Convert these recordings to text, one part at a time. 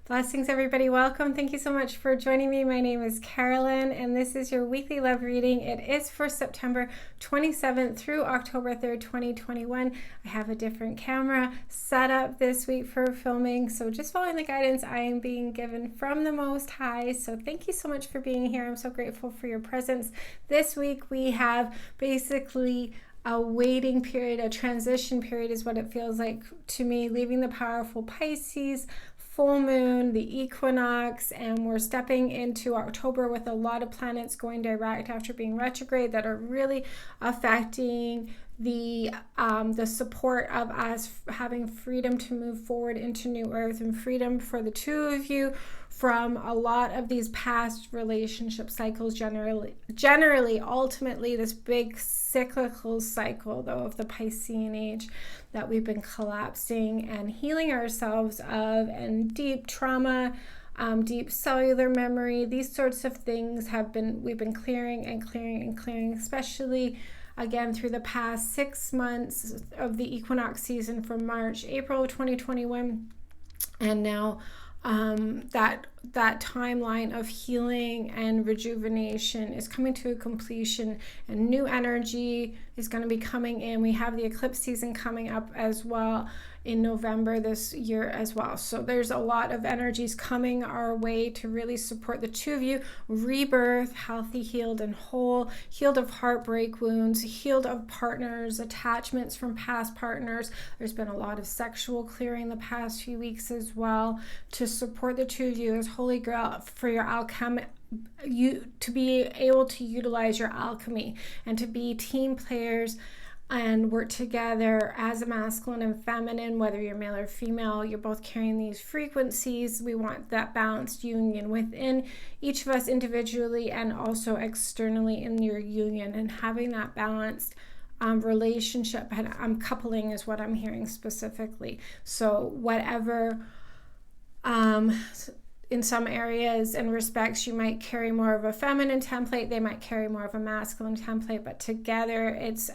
Blessings, everybody. Welcome. Thank you so much for joining me. My name is Carolyn, and this is your weekly love reading. It is for September 27th through October 3rd, 2021. I have a different camera set up this week for filming, so just following the guidance I am being given from the Most High. So thank you so much for being here. I'm so grateful for your presence. This week we have basically a waiting period, a transition period is what it feels like to me, leaving the powerful Pisces full moon, the equinox, and we're stepping into October with a lot of planets going direct after being retrograde that are really affecting the support of us having freedom to move forward into new earth, and freedom for the two of you from a lot of these past relationship cycles, generally ultimately this big cyclical cycle though of the Piscean age that we've been collapsing and healing ourselves of, and deep trauma, deep cellular memory, these sorts of things we've been clearing, especially again through the past 6 months of the equinox season from April of 2021, and now that timeline of healing and rejuvenation is coming to a completion, and new energy is going to be coming in. We have the eclipse season coming up as well in November this year as well. So there's a lot of energies coming our way to really support the two of you. Rebirth, healthy, healed, and whole, healed of heartbreak wounds, healed of partners, attachments from past partners. There's been a lot of sexual clearing the past few weeks as well to support the two of you as Holy Grail for your alchemy, you to be able to utilize your alchemy and to be team players and work together as a masculine and feminine, whether you're male or female. You're both carrying these frequencies. We want that balanced union within each of us individually and also externally in your union, and having that balanced relationship and coupling is what I'm hearing specifically. So whatever in some areas and respects, you might carry more of a feminine template, they might carry more of a masculine template, but together it's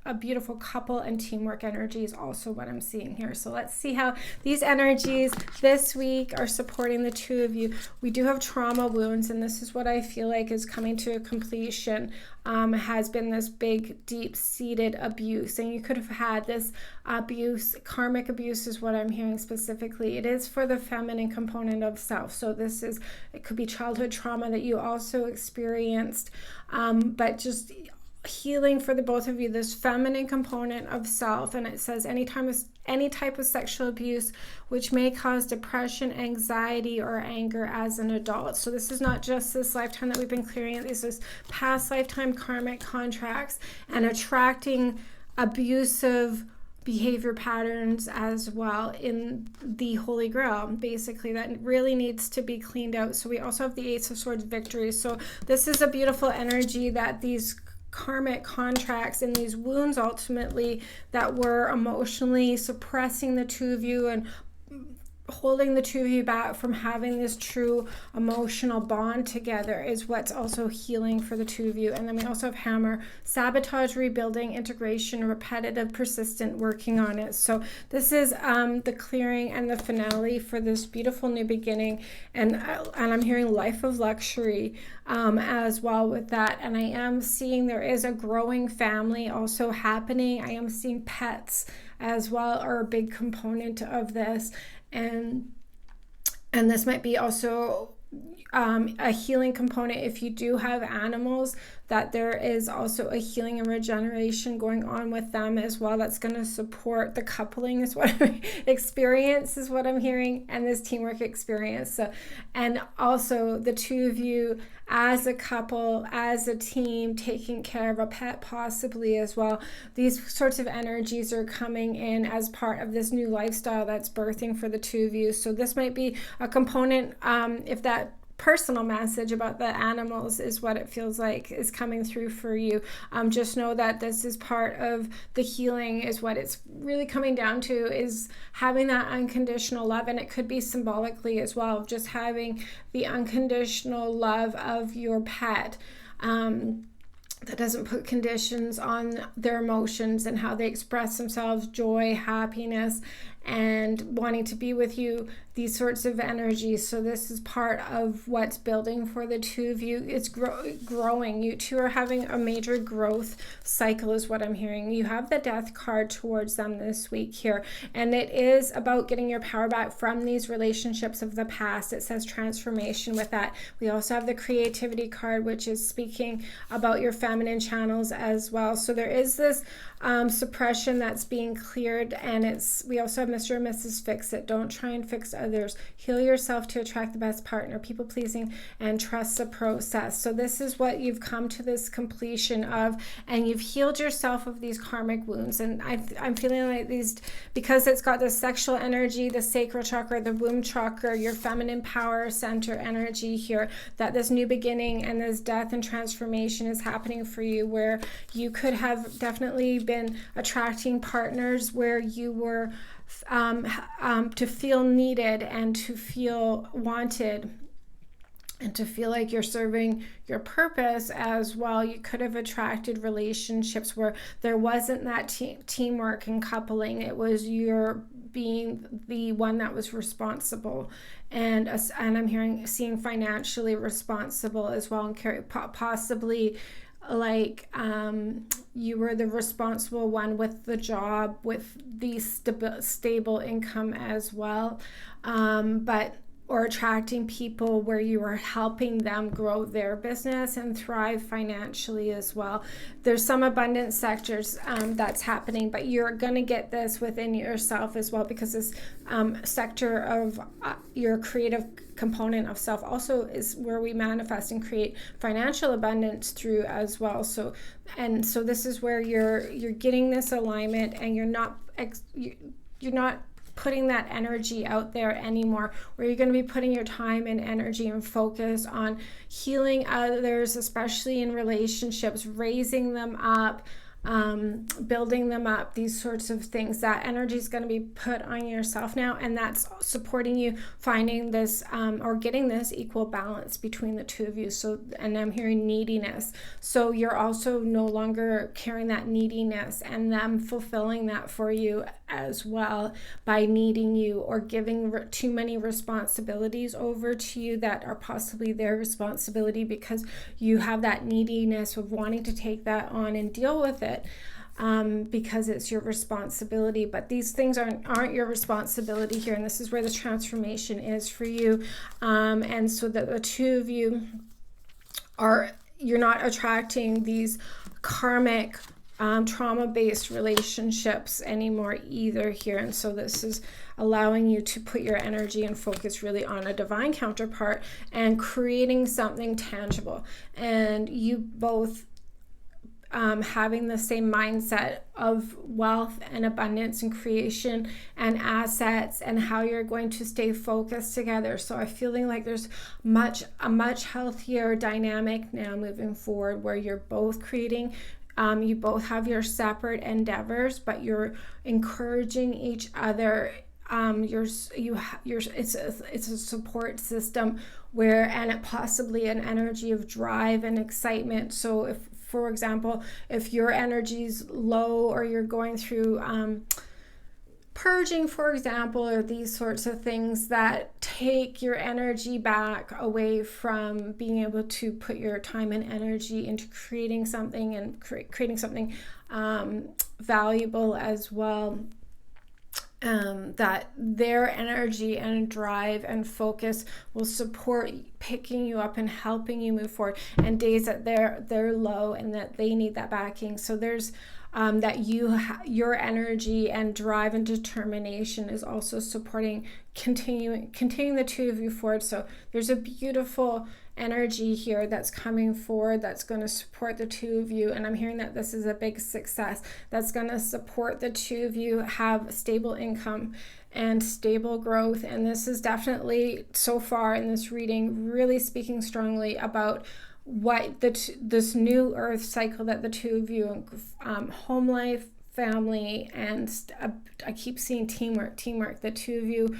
a beautiful couple, and teamwork energy is also what I'm seeing here. So let's see how these energies this week are supporting the two of you. We do have trauma wounds, and this is what I feel like is coming to a completion. Has been this big, deep-seated abuse, and you could have had this abuse. Karmic abuse is what I'm hearing specifically. It is for the feminine component of self. So it could be childhood trauma that you also experienced, but just healing for the both of you, this feminine component of self. And it says any type of sexual abuse which may cause depression, anxiety, or anger as an adult. So this is not just this lifetime that we've been clearing it. This is past lifetime karmic contracts and attracting abusive behavior patterns as well in the Holy Grail, basically, that really needs to be cleaned out. So we also have the Ace of Swords victory. So this is a beautiful energy that these karmic contracts and these wounds ultimately that were emotionally suppressing the two of you and holding the two of you back from having this true emotional bond together is what's also healing for the two of you. And then we also have hammer, sabotage, rebuilding, integration, repetitive, persistent, working on it. So this is the clearing and the finale for this beautiful new beginning. And I'm hearing life of luxury as well with that. And I am seeing there is a growing family also happening. I am seeing pets as well are a big component of this. And this might be also a healing component if you do have animals, that there is also a healing and regeneration going on with them as well. That's going to support the coupling is what I experience, is what I'm hearing, and this teamwork experience. So, and also the two of you as a couple, as a team, taking care of a pet possibly as well. These sorts of energies are coming in as part of this new lifestyle that's birthing for the two of you. So this might be a component, if that personal message about the animals is what it feels like is coming through for you. Just know that this is part of the healing, is what it's really coming down to, is having that unconditional love. And it could be symbolically as well, just having the unconditional love of your pet. That doesn't put conditions on their emotions and how they express themselves, joy, happiness, and wanting to be with you, these sorts of energies. So this is part of what's building for the two of you. It's growing. You two are having a major growth cycle is what I'm hearing. You have the Death card towards them this week here, and it is about getting your power back from these relationships of the past. It says transformation with that. We also have the Creativity card, which is speaking about your feminine channels as well. So there is this suppression that's being cleared, and we also have Mr. and Mrs. Fix It. Don't try and fix others. Heal yourself to attract the best partner. People pleasing, and trust the process. So this is what you've come to this completion of, and you've healed yourself of these karmic wounds. And I'm feeling like these, because it's got the sexual energy, the sacral chakra, the womb chakra, your feminine power center energy here, that this new beginning and this death and transformation is happening for you, where you could have definitely been attracting partners where you were to feel needed and to feel wanted and to feel like you're serving your purpose as well. You could have attracted relationships where there wasn't that teamwork and coupling. It was your being the one that was responsible, and I'm seeing financially responsible as well, and possibly like you were the responsible one with the job, with the stable income as well, or attracting people where you are helping them grow their business and thrive financially as well. There's some abundance sectors that's happening, but you're going to get this within yourself as well, because this sector of your creative component of self also is where we manifest and create financial abundance through as well. So this is where you're getting this alignment, and you're not putting that energy out there anymore, where you're going to be putting your time and energy and focus on healing others, especially in relationships, raising them up, building them up, these sorts of things. That energy is going to be put on yourself now, and that's supporting you finding this or getting this equal balance between the two of you. So, and I'm hearing neediness, so you're also no longer carrying that neediness, and them fulfilling that for you as well by needing you or giving too many responsibilities over to you that are possibly their responsibility, because you have that neediness of wanting to take that on and deal with it. Because it's your responsibility, but these things aren't your responsibility here, and this is where the transformation is for you. And so that the two of you you're not attracting these karmic trauma-based relationships anymore either here. And so this is allowing you to put your energy and focus really on a divine counterpart and creating something tangible, and you both having the same mindset of wealth and abundance and creation and assets, and how you're going to stay focused together. So I'm feeling like there's a much healthier dynamic now moving forward, where you're both creating. You both have your separate endeavors, but you're encouraging each other. It's a support system and it possibly an energy of drive and excitement. So if, for example, if your energy's low, or you're going through purging, for example, or these sorts of things that take your energy back away from being able to put your time and energy into creating something and creating something valuable as well, that their energy and drive and focus will support picking you up and helping you move forward, and days that they're low and that they need that backing. So there's that your energy and drive and determination is also supporting continuing the two of you forward. So there's a beautiful energy here that's coming forward that's going to support the two of you, and I'm hearing that this is a big success that's going to support the two of you have stable income and stable growth. And this is definitely, so far in this reading, really speaking strongly about what this new earth cycle that the two of you, home life, family, and I keep seeing teamwork, the two of you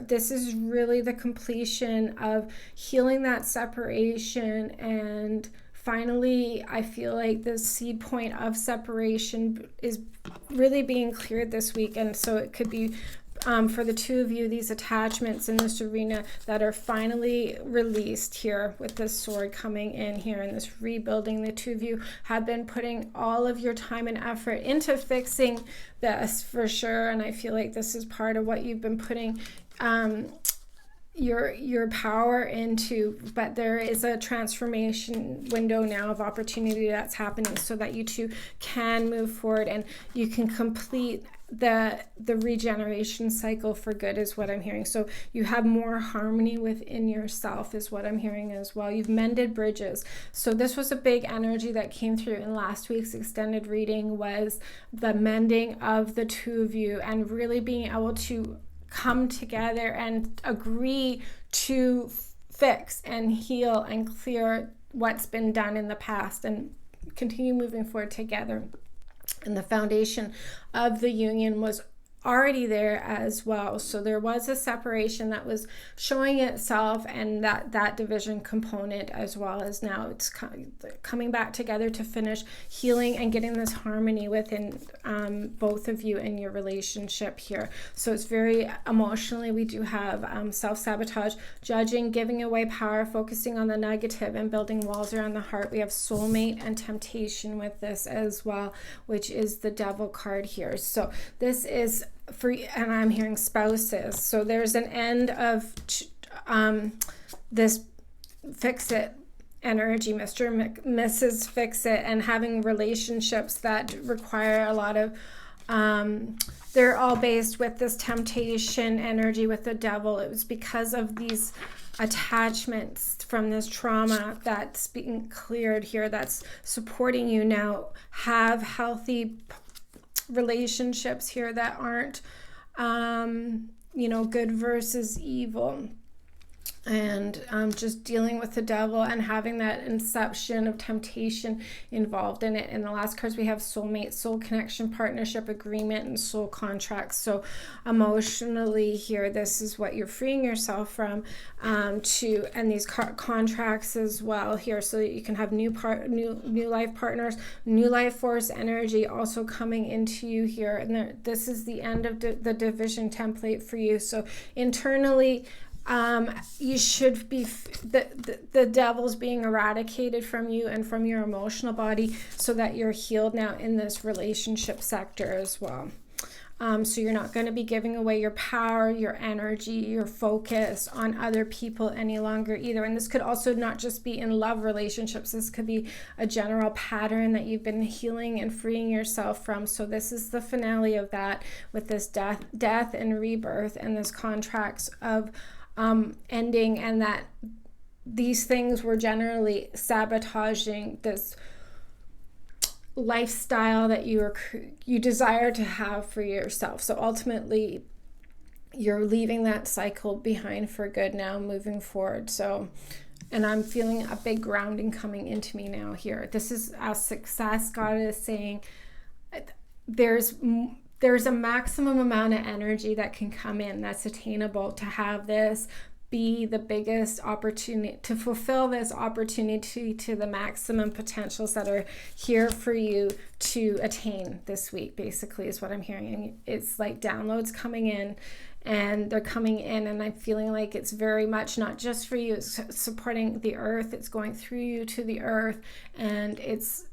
this is really the completion of healing that separation and finally, I feel like the seed point of separation is really being cleared this week. And so it could be for the two of you, these attachments in this arena that are finally released here with this sword coming in here and this rebuilding. The two of you have been putting all of your time and effort into fixing this for sure. And I feel like this is part of what you've been putting your power into, but there is a transformation window now of opportunity that's happening so that you two can move forward and you can complete the regeneration cycle for good is what I'm hearing. So you have more harmony within yourself is what I'm hearing as well. You've mended bridges. So this was a big energy that came through in last week's extended reading, was the mending of the two of you and really being able to come together and agree to fix and heal and clear what's been done in the past and continue moving forward together. And the foundation of the union was already there as well. So there was a separation that was showing itself, and that division component, as well as now it's coming back together to finish healing and getting this harmony within both of you in your relationship here. So it's very emotionally, we do have self-sabotage, judging, giving away power, focusing on the negative and building walls around the heart. We have soulmate and temptation with this as well, which is the devil card here. So this is for, and I'm hearing spouses. So there's an end of this fix it energy, Mr. Mrs. Fix It, and having relationships that require a lot of they're all based with this temptation energy with the devil. It was because of these attachments from this trauma that's being cleared here, that's supporting you now. Have healthy relationships here that aren't good versus evil, and just dealing with the devil and having that inception of temptation involved in it. In the last cards we have soulmate, soul connection, partnership, agreement, and soul contracts. So emotionally here, this is what you're freeing yourself from, and these contracts as well here, so that you can have new life partners, new life force energy also coming into you here. And this is the end of the division template for you. So internally, you should be, the devil's being eradicated from you and from your emotional body, so that you're healed now in this relationship sector as well. So you're not going to be giving away your power, your energy, your focus on other people any longer either. And this could also not just be in love relationships. This could be a general pattern that you've been healing and freeing yourself from. So this is the finale of that, with this death and rebirth, and this contracts of ending, and that these things were generally sabotaging this lifestyle that you desire to have for yourself. So ultimately you're leaving that cycle behind for good now, moving forward. So, and I'm feeling a big grounding coming into me now here. This is a success. God is saying there's a maximum amount of energy that can come in that's attainable to have this be the biggest opportunity, to fulfill this opportunity to the maximum potentials that are here for you to attain this week, basically, is what I'm hearing. It's like downloads coming in, and they're coming in, and I'm feeling like it's very much not just for you, it's supporting the earth, it's going through you to the earth, and it's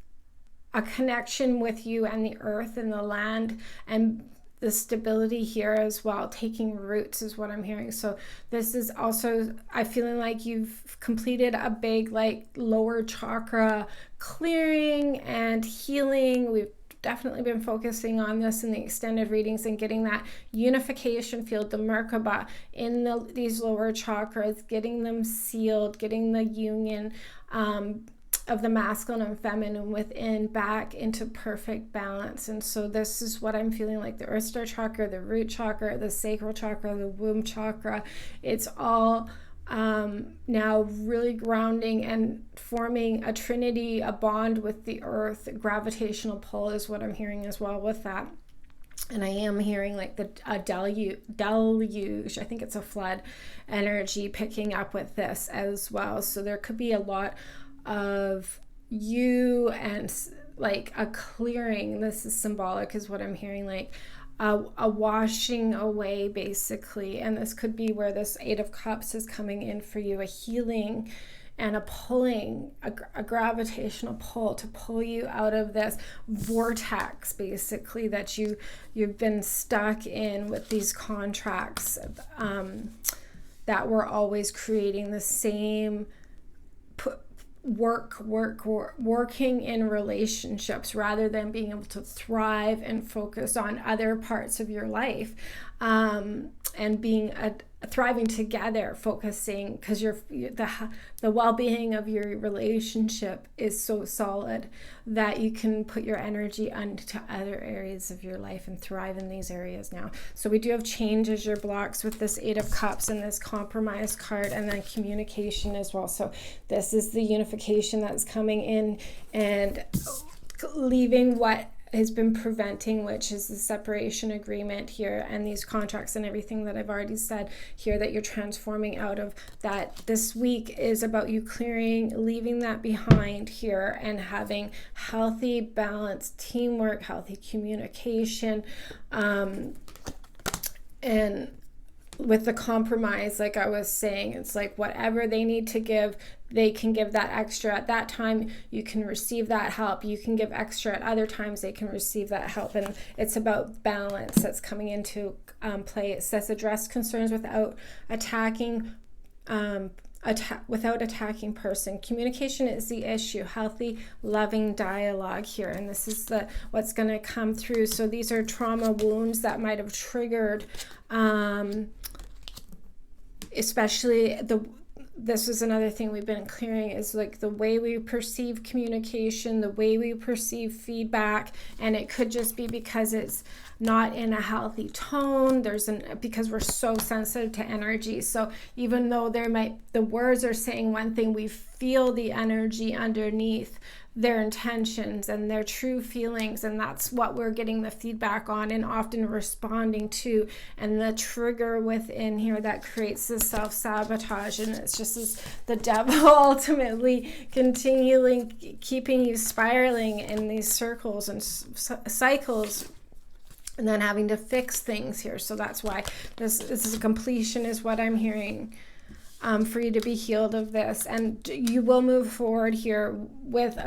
a connection with you and the earth and the land, and the stability here as well, taking roots is what I'm hearing. So this is also, I'm feeling like you've completed a big lower chakra clearing and healing. We've definitely been focusing on this in the extended readings, and getting that unification field, the Merkaba, in these lower chakras, getting them sealed, getting the union of the masculine and feminine within back into perfect balance. And so this is what I'm feeling like: the earth star chakra, the root chakra, the sacral chakra, the womb chakra. It's all now really grounding and forming a trinity, a bond with the earth. Gravitational pull is what I'm hearing as well with that. And I am hearing like a deluge, I think it's a flood energy picking up with this as well. So there could be a lot of you and like a clearing. This is symbolic is what I'm hearing, like a washing away basically. And this could be where this Eight of Cups is coming in for you, a healing and a pulling, a gravitational pull to pull you out of this vortex basically that you've been stuck in with these contracts that were always creating the same working in relationships rather than being able to thrive and focus on other parts of your life, and being thriving together, focusing, because the well-being of your relationship is so solid that you can put your energy onto other areas of your life and thrive in these areas now. So we do have change as your blocks with this Eight of Cups and this compromise card, and then communication as well. So this is the unification that's coming in and leaving what has been preventing, which is the separation agreement here and these contracts and everything that I've already said here that you're transforming out of. That this week is about you clearing, leaving that behind here, and having healthy, balanced teamwork, healthy communication, and with the compromise, like I was saying, it's like whatever they need to give, they can give that extra at that time. You can receive that help. You can give extra at other times. They can receive that help. And it's about balance that's coming into play. It says address concerns without attacking person. Communication is the issue. Healthy, loving dialogue here. And this is what's going to come through. So these are trauma wounds that might have triggered, especially this is another thing we've been clearing, is like the way we perceive communication, the way we perceive feedback, and it could just be because it's not in a healthy tone. Because we're so sensitive to energy. So even though the words are saying one thing, we feel the energy underneath their intentions and their true feelings, and that's what we're getting the feedback on and often responding to. And the trigger within here that creates the self-sabotage, and it's just the devil ultimately continually keeping you spiraling in these circles and cycles, and then having to fix things here. So that's why this is a completion is what I'm hearing, for you to be healed of this. And you will move forward here with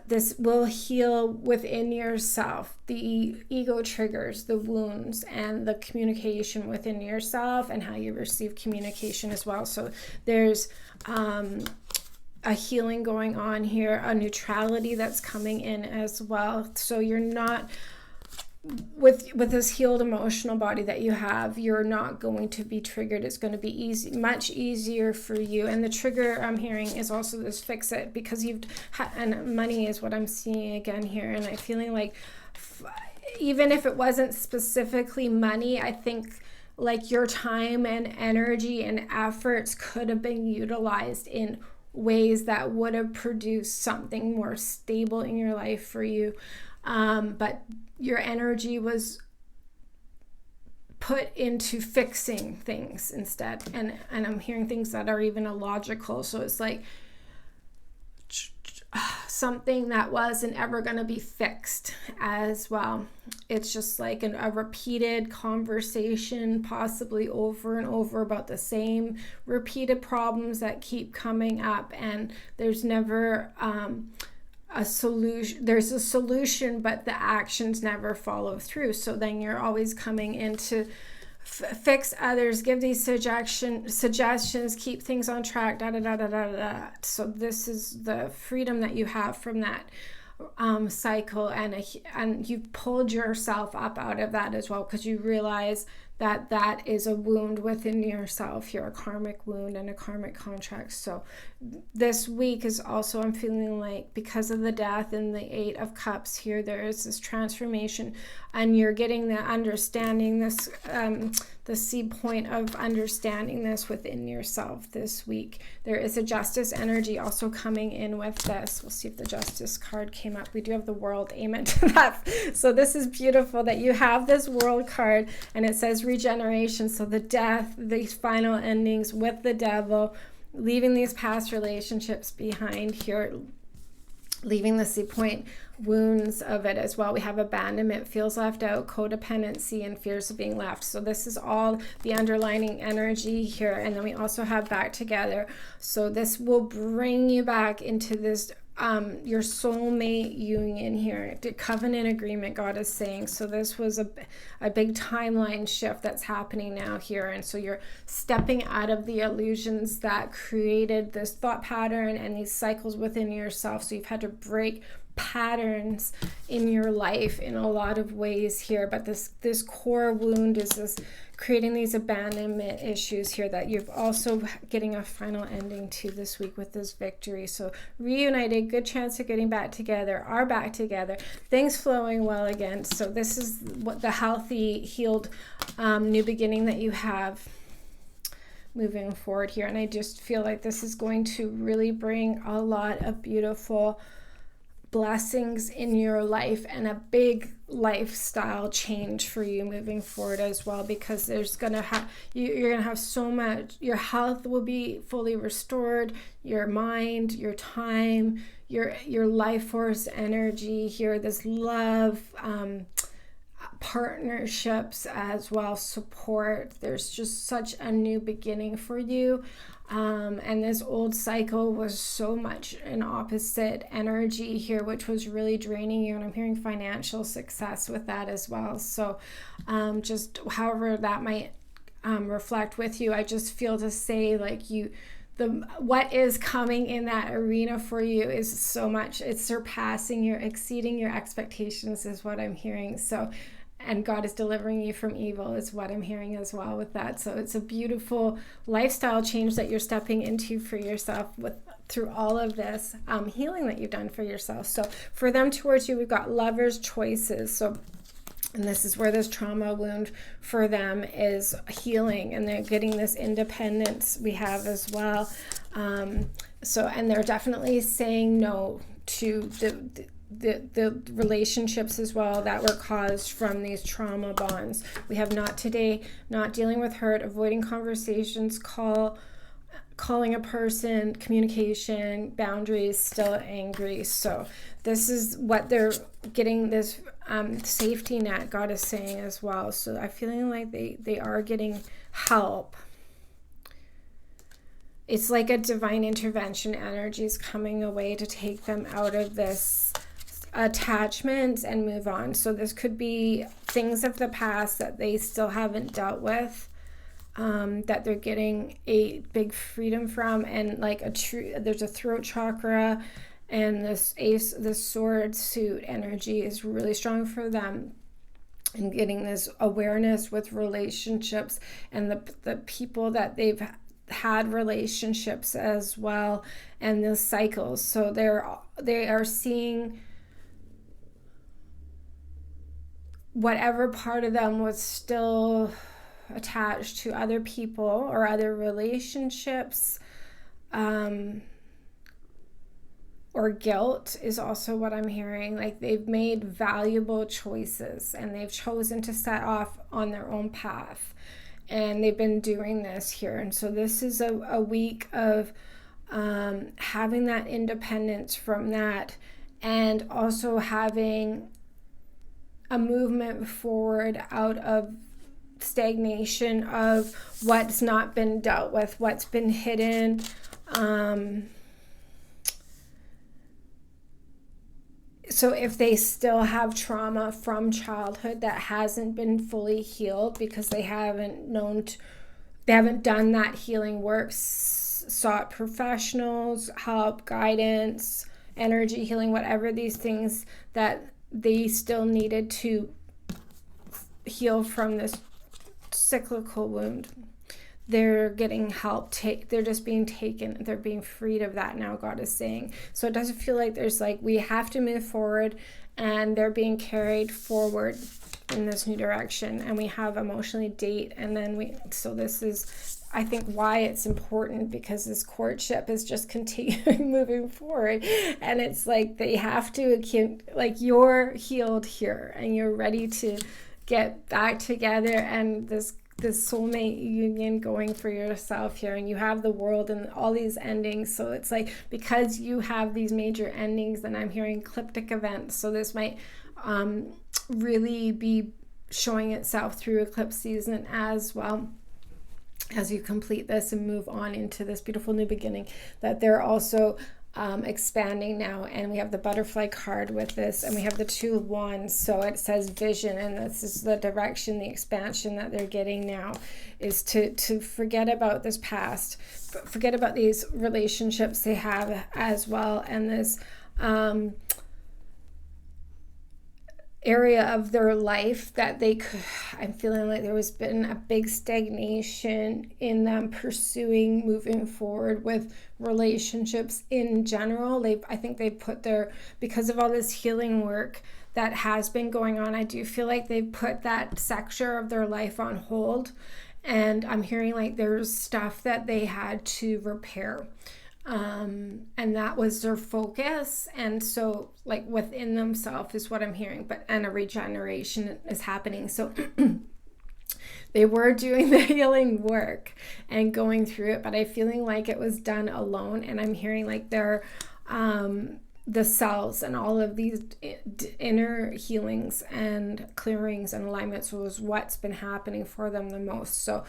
this will heal within yourself, the ego triggers, the wounds, and the communication within yourself and how you receive communication as well. So there's a healing going on here, a neutrality that's coming in as well. So you're not, with this healed emotional body that you have, you're not going to be triggered. It's going to be much easier for you. And the trigger I'm hearing is also this fix it, because and money is what I'm seeing again here. And I'm feeling like even if it wasn't specifically money, I think like your time and energy and efforts could have been utilized in ways that would have produced something more stable in your life for you. But your energy was put into fixing things instead. And I'm hearing things that are even illogical. So it's like something that wasn't ever going to be fixed as well. It's just like a repeated conversation, possibly over and over, about the same repeated problems that keep coming up. And there's never a solution. There's a solution, but the actions never follow through. So then you're always coming in to fix others, give these suggestions, keep things on track, So this is the freedom that you have from that cycle, and you've pulled yourself up out of that as well, because you realize that is a wound within yourself. You're a karmic wound and a karmic contract. So this week is also, I'm feeling like, because of the death and the Eight of Cups here, there is this transformation, and you're getting the understanding, this the seed point of understanding this within yourself this week. There is a justice energy also coming in with this. We'll see if the justice card came up. We do have the world. Amen to that. So this is beautiful that you have this world card, and it says regeneration. So the death, these final endings with the devil, leaving these past relationships behind here, leaving the sea point wounds of it as well. We have abandonment, feels left out, codependency, and fears of being left. So this is all the underlining energy here. And then we also have back together. So this will bring you back into this your soulmate union here, the covenant agreement, God is saying. So this was a big timeline shift that's happening now here, and so you're stepping out of the illusions that created this thought pattern and these cycles within yourself. So you've had to break patterns in your life in a lot of ways here, but this core wound is this creating these abandonment issues here that you're also getting a final ending to this week with this victory. So reunited, good chance of getting back together, are back together, things flowing well again. So this is what the healthy, healed new beginning that you have moving forward here. And I just feel like this is going to really bring a lot of beautiful blessings in your life and a big lifestyle change for you moving forward as well, because there's gonna have you're gonna have so much. Your health will be fully restored, your mind, your time, your life force energy here, this love, partnerships as well, support. There's just such a new beginning for you. And this old cycle was so much an opposite energy here, which was really draining you. And I'm hearing financial success with that as well. So just however that might reflect with you, I just feel to say like what is coming in that arena for you is so much, it's exceeding your expectations is what I'm hearing. So, and God is delivering you from evil is what I'm hearing as well with that. So it's a beautiful lifestyle change that you're stepping into for yourself through all of this healing that you've done for yourself. So for them towards you, we've got lovers' choices. So, and this is where this trauma wound for them is healing, and they're getting this independence we have as well. So, and they're definitely saying no to the relationships as well that were caused from these trauma bonds. We have not today, not dealing with hurt, avoiding conversations, calling a person, communication, boundaries, still angry. So this is what they're getting, this safety net, God is saying as well. So I'm feeling like they are getting help. It's like a divine intervention energy is coming away to take them out of this attachments and move on. So this could be things of the past that they still haven't dealt with, that they're getting a big freedom from, and like there's a throat chakra, and this sword suit energy is really strong for them, and getting this awareness with relationships and the people that they've had relationships as well, and the cycles. So they are seeing whatever part of them was still attached to other people or other relationships, or guilt is also what I'm hearing. Like they've made valuable choices and they've chosen to set off on their own path, and they've been doing this here. And so this is a week of having that independence from that, and also having a movement forward out of stagnation of what's not been dealt with, what's been hidden. So if they still have trauma from childhood that hasn't been fully healed because they haven't done that healing work, sought professionals, help, guidance, energy healing, whatever these things that they still needed to heal from this cyclical wound, they're getting help. They're just being taken. They're being freed of that now, God is saying. So it doesn't feel like there's like, we have to move forward, and they're being carried forward in this new direction. And we have emotionally date. And then so this is, I think, why it's important, because this courtship is just continuing moving forward. And it's like, they have to, like, you're healed here and you're ready to get back together. And this this soulmate union going for yourself here, and you have the world and all these endings. So it's like, because you have these major endings, then I'm hearing ecliptic events. So this might really be showing itself through eclipse season as well, as you complete this and move on into this beautiful new beginning, that they're also expanding now. And we have the butterfly card with this, and we have the 2 of Wands. So it says vision, and this is the direction, the expansion that they're getting now, is to forget about this past, forget about these relationships they have as well, and this area of their life that they could, I'm feeling like there was been a big stagnation in them pursuing moving forward with relationships in general. I think they put because of all this healing work that has been going on, I do feel like they've put that sector of their life on hold, and I'm hearing like there's stuff that they had to repair. And that was their focus, and so like within themselves is what I'm hearing, and a regeneration is happening. So they were doing the healing work and going through it, but I'm feeling like it was done alone, and I'm hearing like they're the cells and all of these inner healings and clearings and alignments was what's been happening for them the most. So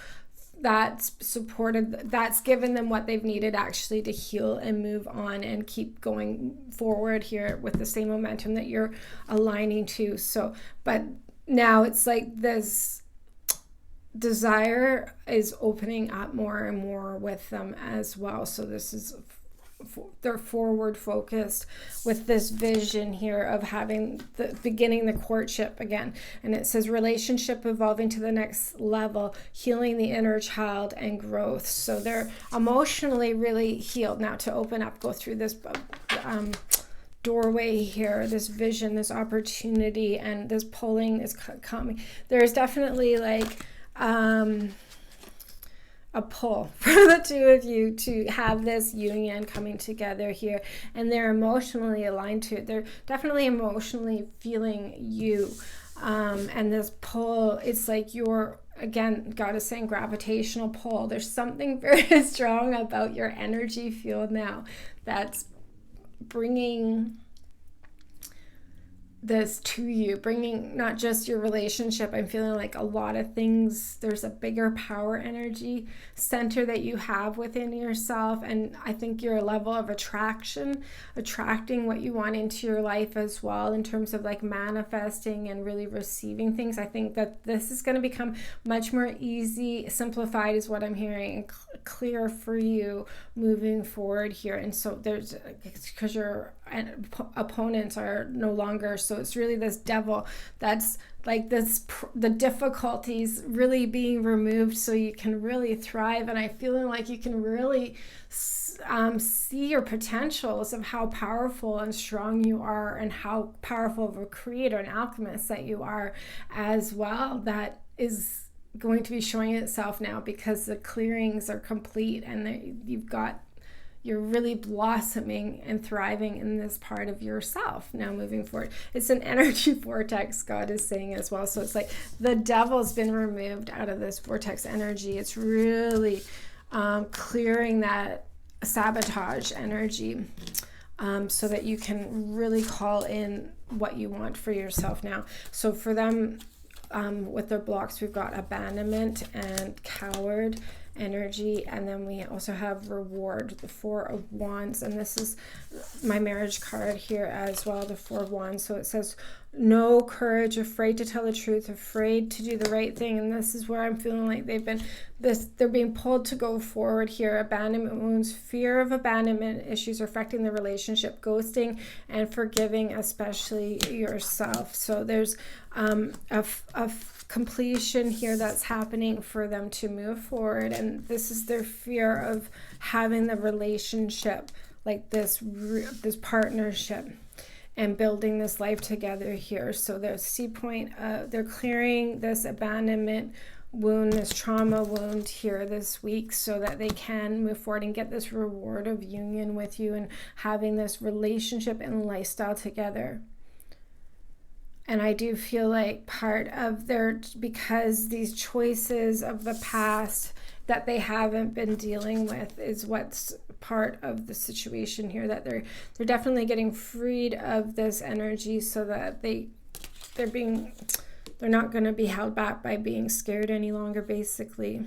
that's given them what they've needed actually to heal and move on and keep going forward here with the same momentum that you're aligning to. So, but now it's like this desire is opening up more and more with them as well. So this is, they're forward focused with this vision here of having beginning the courtship again. And it says relationship evolving to the next level, healing the inner child and growth. So they're emotionally really healed now to open up, go through this doorway here, this vision, this opportunity, and this pulling is coming. There's definitely like a pull for the 2 of you to have this union coming together here, and they're emotionally aligned to it. They're definitely emotionally feeling you, and this pull, it's like you're, again, God is saying gravitational pull. There's something very strong about your energy field now that's bringing this to you, bringing not just your relationship. I'm feeling like a lot of things, there's a bigger power energy center that you have within yourself, and I think your level of attracting what you want into your life as well, in terms of like manifesting and really receiving things. I think that this is going to become much more easy, simplified is what I'm hearing, clear for you moving forward here. And so there's, because your opponents are no longer, so it's really this devil that's like this, the difficulties really being removed so you can really thrive. And I feeling like you can really see your potentials of how powerful and strong you are, and how powerful of a creator and alchemist that you are as well. That is going to be showing itself now because the clearings are complete, and you're really blossoming and thriving in this part of yourself now moving forward. It's an energy vortex, God is saying as well. So it's like the devil's been removed out of this vortex energy. It's really clearing that sabotage energy, so that you can really call in what you want for yourself now. So for them, with their blocks, we've got abandonment and coward energy, and then we also have reward, the 4 of Wands, and this is my marriage card here as well, the 4 of Wands. So it says no courage, afraid to tell the truth, afraid to do the right thing. And this is where I'm feeling like they're being pulled to go forward here. Abandonment wounds, fear of abandonment issues are affecting the relationship, ghosting and forgiving, especially yourself. So there's a completion here that's happening for them to move forward, and this is their fear of having the relationship, like this partnership, and building this life together here. So there's C point, they're clearing this abandonment wound, this trauma wound here this week, so that they can move forward and get this reward of union with you and having this relationship and lifestyle together. And I do feel like part of their, because these choices of the past that they haven't been dealing with is what's part of the situation here, that they're definitely getting freed of this energy so that they're not going to be held back by being scared any longer, basically.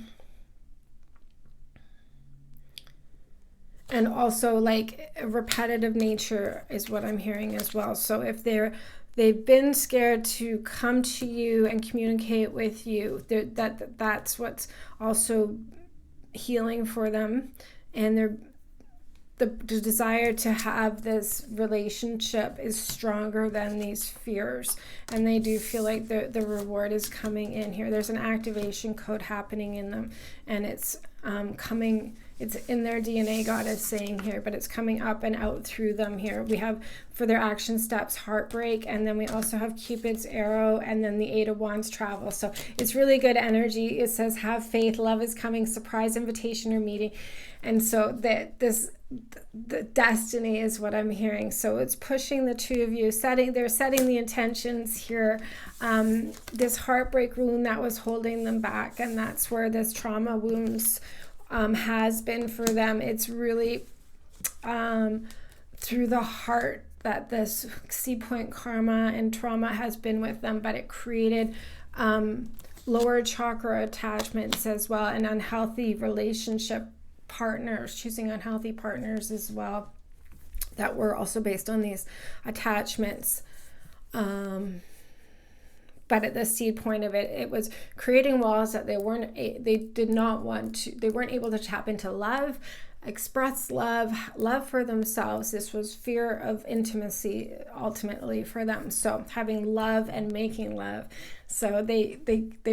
And also like a repetitive nature is what I'm hearing as well. So if they've been scared to come to you and communicate with you, that's what's also healing for them. And the desire to have this relationship is stronger than these fears, and they do feel like the reward is coming in here. There's an activation code happening in them, and it's coming. It's in their DNA, God is saying here, but it's coming up and out through them here. We have, for their action steps, heartbreak, and then we also have Cupid's arrow, and then the 8 of Wands, travel. So it's really good energy. It says, have faith, love is coming, surprise invitation or meeting. And so the destiny is what I'm hearing. So it's pushing the two of you, they're setting the intentions here. This heartbreak wound that was holding them back, and that's where this trauma wounds has been for them. It's really through the heart that this seed point karma and trauma has been with them, but it created lower chakra attachments as well, and unhealthy relationship partners, choosing unhealthy partners as well, that were also based on these attachments. But at the seed point of it, it was creating walls that they weren't able to tap into love, express love for themselves. This was fear of intimacy ultimately for them. So having love and making love. So they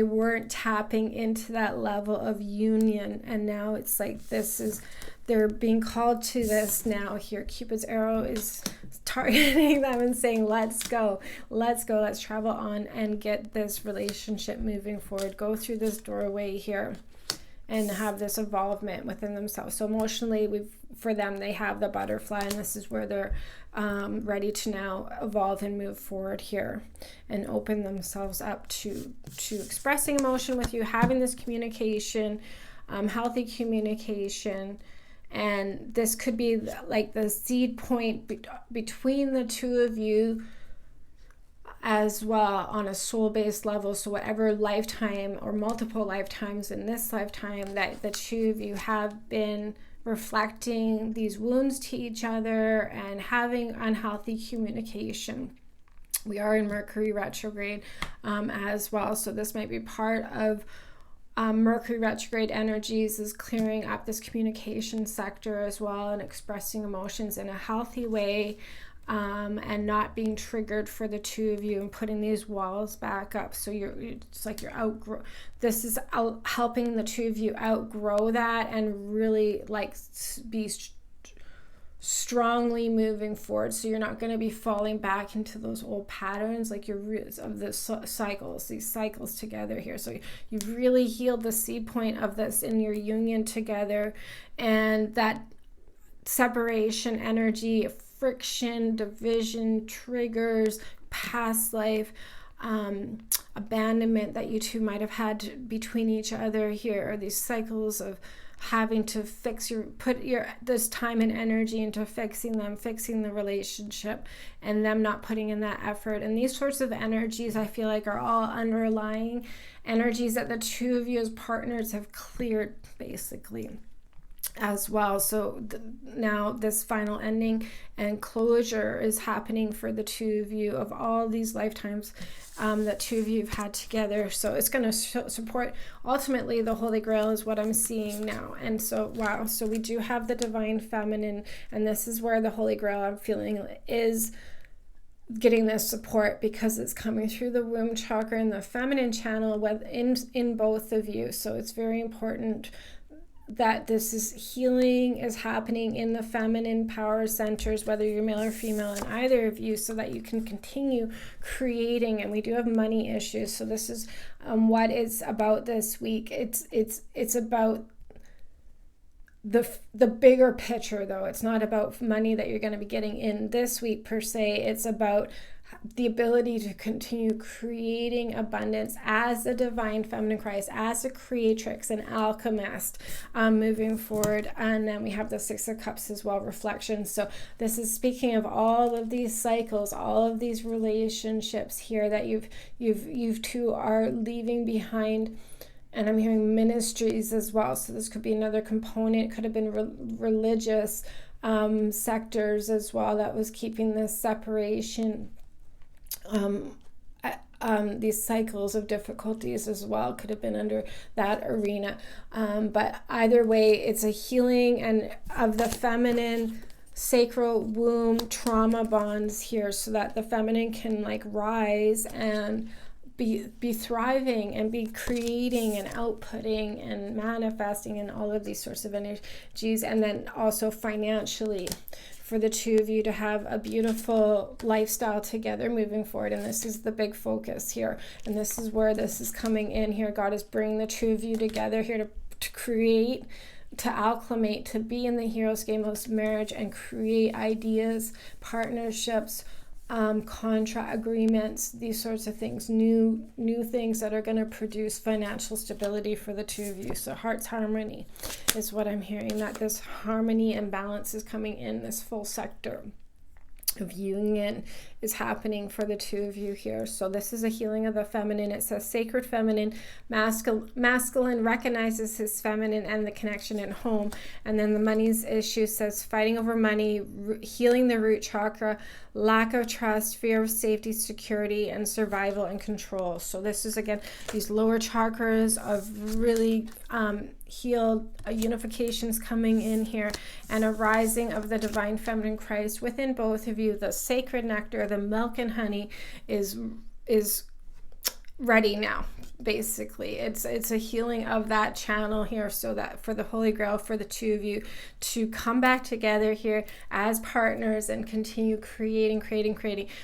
weren't tapping into that level of union. And now it's like they're being called to this now here. Cupid's arrow is targeting them and saying, let's go, let's travel on and get this relationship moving forward. Go through this doorway here and have this evolvement within themselves. So emotionally, for them, they have the butterfly, and this is where they're ready to now evolve and move forward here and open themselves up to expressing emotion with you, having this communication, healthy communication. And this could be like the seed point between the two of you as well on a soul-based level. So whatever lifetime or multiple lifetimes in this lifetime that the two of you have been reflecting these wounds to each other and having unhealthy communication. We are in Mercury retrograde as well. So this might be part of Mercury retrograde energies, is clearing up this communication sector as well and expressing emotions in a healthy way, and not being triggered for the two of you and putting these walls back up. So this is helping the two of you outgrow that and really be strongly moving forward. So you're not going to be falling back into those old patterns of these cycles together here. So you've really healed the seed point of this in your union together, and that separation energy, friction, division, triggers, past life, abandonment that you two might have had between each other here, or these cycles of having to put this time and energy into fixing the relationship, and them not putting in that effort. And these sorts of energies, I feel like, are all underlying energies that the two of you as partners have cleared basically as well. So now this final ending and closure is happening for the two of you of all these lifetimes that two of you have had together. So it's going to support ultimately the Holy Grail is what I'm seeing now. And so wow, so we do have the divine feminine, and this is where the Holy Grail I'm feeling is getting this support, because it's coming through the womb chakra and the feminine channel in both of you. So it's very important that healing is happening in the feminine power centers, whether you're male or female, in either of you, so that you can continue creating. And we do have money issues, so this is what it's about this week. It's about the bigger picture, though. It's not about money that you're going to be getting in this week per se. It's about the ability to continue creating abundance as a divine feminine Christ, as a creatrix, an alchemist, moving forward. And then we have the Six of Cups as well, reflection. So this is speaking of all of these cycles, all of these relationships here that you've two are leaving behind. And I'm hearing ministries as well. So this could be another component. It could have been religious sectors as well that was keeping this separation. These cycles of difficulties as well could have been under that arena. But either way, it's a healing and of the feminine sacral womb trauma bonds here, so that the feminine can like rise and be thriving and be creating and outputting and manifesting and all of these sorts of energies. And then also financially for the two of you to have a beautiful lifestyle together moving forward. And this is the big focus here. And this is where this is coming in here. God is bringing the two of you together here to create, to acclimate, to be in the hero's game of marriage and create ideas, partnerships, contract agreements, these sorts of things, new things that are going to produce financial stability for the two of you. So heart's harmony is what I'm hearing, that this harmony and balance is coming in, this full sector of union is happening for the two of you here. So this is a healing of the feminine. It says sacred feminine, masculine recognizes his feminine and the connection at home. And then the money's issue says fighting over money, healing the root chakra, lack of trust, fear of safety, security, and survival and control. So this is, again, these lower chakras of really healed unifications coming in here, and a rising of the divine feminine Christ within both of you. The sacred nectar, the milk and honey is ready now. Basically, it's a healing of that channel here, so that for the Holy Grail for the two of you to come back together here as partners and continue creating.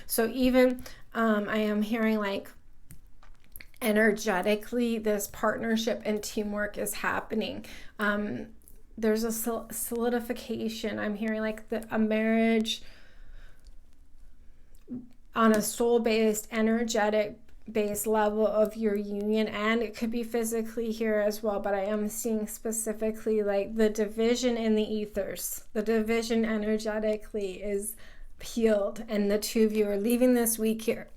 So even I am hearing like energetically this partnership and teamwork is happening. There's a solidification. I'm hearing like a marriage on a soul-based, energetic base level of your union, and it could be physically here as well, but I am seeing specifically like the division in the ethers. The division energetically is healed, and the two of you are leaving this week here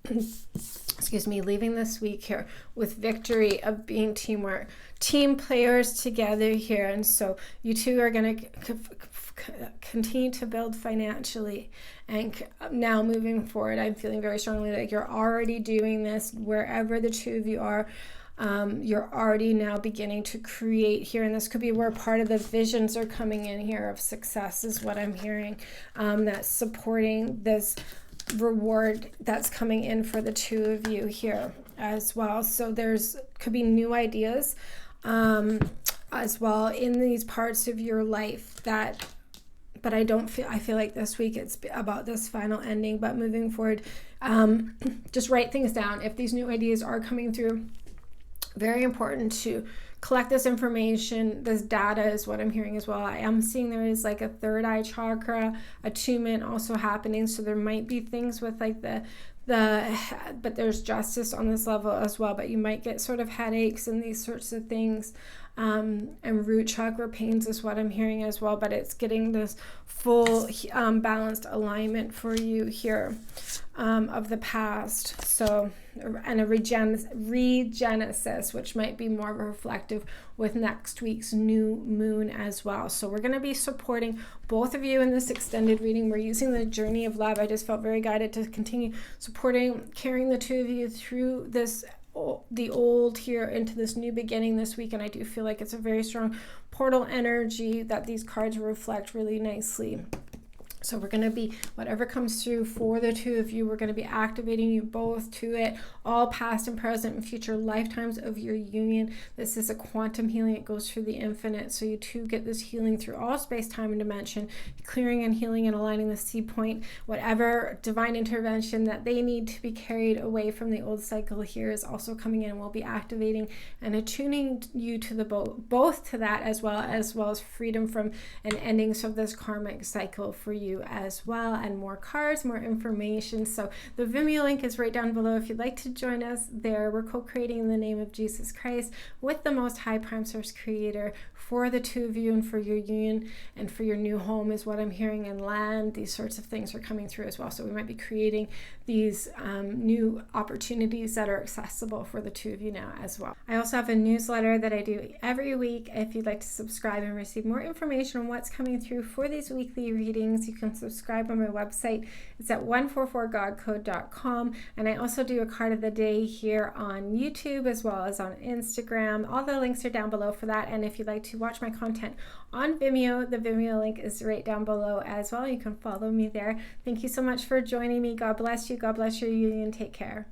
leaving this week here with victory of being team players together here. And so you two are going to continue to build financially, and now moving forward, I'm feeling very strongly that you're already doing this wherever the two of you are. You're already now beginning to create here, and this could be where part of the visions are coming in here of success is what I'm hearing, that's supporting this reward that's coming in for the two of you here as well. So there's could be new ideas as well in these parts of your life that, but I feel like this week it's about this final ending. But moving forward, just write things down if these new ideas are coming through. Very important to collect this information. This data is what I'm hearing as well. I am seeing there is like a third eye chakra attunement also happening. So there might be things with like but there's justice on this level as well. But you might get sort of headaches and these sorts of things. And root chakra pains is what I'm hearing as well. But it's getting this full balanced alignment for you here of the past. So, and a regenesis, which might be more reflective with next week's new moon as well. So we're going to be supporting both of you in this extended reading. We're using the journey of love. I just felt very guided to continue supporting, carrying the two of you through this, the old here into this new beginning this week. And I do feel like it's a very strong portal energy that these cards reflect really nicely. So we're going to be, whatever comes through for the two of you, we're going to be activating you both to it, all past and present and future lifetimes of your union. This is a quantum healing. It goes through the infinite. So you two get this healing through all space, time, and dimension, clearing and healing and aligning the seed point. Whatever divine intervention that they need to be carried away from the old cycle here is also coming in, and we'll be activating and attuning you to the both to that, as well as freedom from and endings of this karmic cycle for you as well. And more cards, more information. So the Vimeo link is right down below if you'd like to join us there. We're co-creating in the name of Jesus Christ with the Most High Prime Source Creator for the two of you and for your union and for your new home is what I'm hearing, and land. These sorts of things are coming through as well. So we might be creating these new opportunities that are accessible for the two of you now as well. I also have a newsletter that I do every week. If you'd like to subscribe and receive more information on what's coming through for these weekly readings, you can subscribe on my website. It's at 144godcode.com. And I also do a card of the day here on YouTube as well as on Instagram. All the links are down below for that. And if you'd like to watch my content on Vimeo, the Vimeo link is right down below as well. You can follow me there. Thank you so much for joining me. God bless you. God bless your union. Take care.